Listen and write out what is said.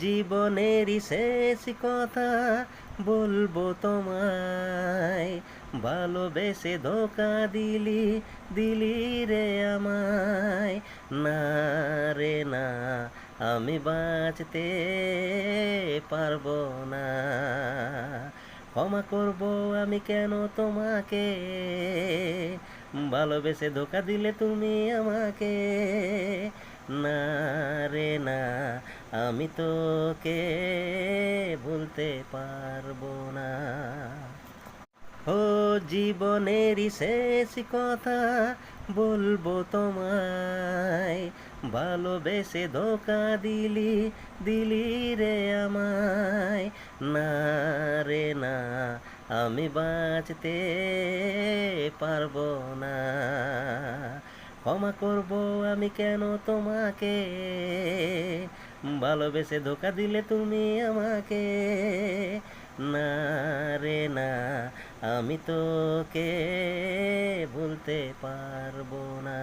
জীবনেরই শেষ কথা বলবো তোমায়, ভালোবেসে ধোঁকা দিলি দিলি রে আমায়। না রে না, আমি বাঁচতে পারবো না। ক্ষমা করবো আমি কেন তোমাকে, ভালোবেসে ধোঁকা দিলে তুমি আমাকে। না রে না, আমি তোকে ভুলতে পারবো না। ও জীবনেরই শেষ কথা বলবো তোমায়, ভালোবেসে ধোঁকা দিলি দিলি রে আমায়। না রে না, আমি বাঁচতে পারবো না। ক্ষমা করবো আমি কেন তোমাকে, ভালোবেসে ধোঁকা দিলে তুমি আমাকে। না রে না, আমি তোকে ভুলতে পারবো না।